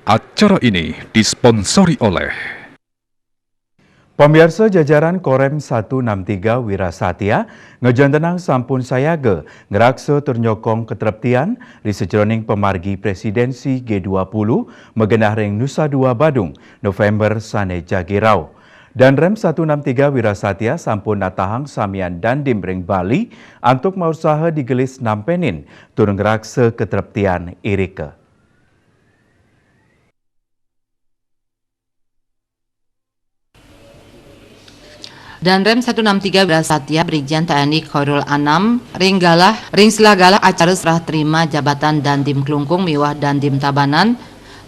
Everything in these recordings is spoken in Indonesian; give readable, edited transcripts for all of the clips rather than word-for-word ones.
Acara ini disponsori oleh Pemirsa jajaran Korem 163 Wirasatya ngejantenang sampun sayage ngeraksa ternyokong ketereptian di sejroning pemargi presidensi G20 megenah ring Nusa Dua Badung November sane jagirau. Dan Rem 163 Wirasatya sampun natahang samian dandim ring Bali antuk mausaha digelis nampenin turun ngeraksa ketereptian irike. Dan Rem 163 Wirasatya Brigjen TNI Khairul Anam ring silagalah acara serah terima jabatan Dandim Klungkung miwah Dandim Tabanan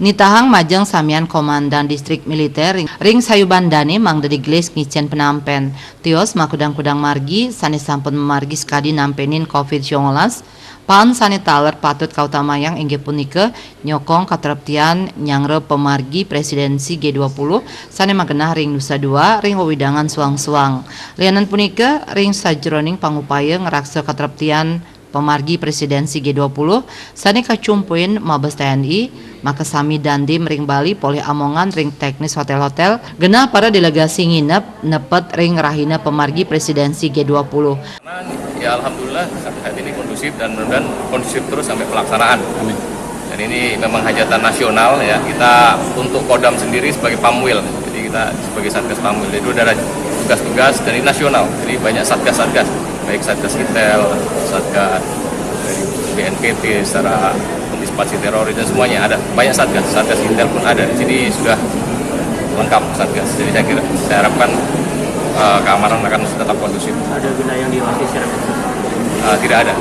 nitahang majeng samian komandan distrik militer ring Sayubandani Mang Dedi Glis ngicen penampen tios makudang-kudang margi sanes sampun memargi sekadi nampenin COVID-19 pan sane taler patut kautamayang inggih punika nyokong katereptian nyangre pemargi presidensi G20 sane magenah ring Nusa Dua ring wewidangan suang-suang. Lianan punika ring sajroning pangupaya ngeraksa katereptian pemargi presidensi G20 sane kacumpuin Mabes TNI maka sami dandim ring Bali polih amongan ring teknis hotel-hotel genah para delegasi nginep nepet ring rahina pemargi presidensi G20. Ya alhamdulillah sampai saat ini kondusif dan mudah-mudahan kondusif terus sampai pelaksanaan. Amin. Dan ini memang hajatan nasional ya. Kita untuk Kodam sendiri sebagai pamwil. Jadi kita sebagai satgas pamwil. Jadi ada tugas-tugas dari nasional. Jadi banyak satgas-satgas, baik satgas Intel, satgas dari BNPT secara antisipasi teroris dan semuanya ada. Banyak satgas Intel pun ada. Jadi sudah lengkap satgas. Jadi saya harapkan keamanan akan tetap kondusif. Ada wilayah yang diawasi secara khusus? Tidak ada.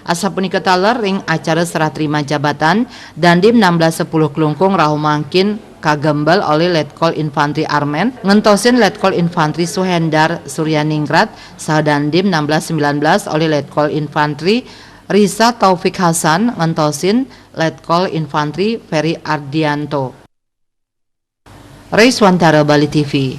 Asa punika taler ring acara serah terima jabatan Dandim 1610 Klungkung rahumangkin kagembal oleh Letkol Infantri Armen ngentosin Letkol Infantri Suhendar Suryaningrat saha Dandim 1619 oleh Letkol Infantri Risa Taufik Hasan ngentosin Letkol Infantri Ferry Ardianto. Reiswantara Bali TV.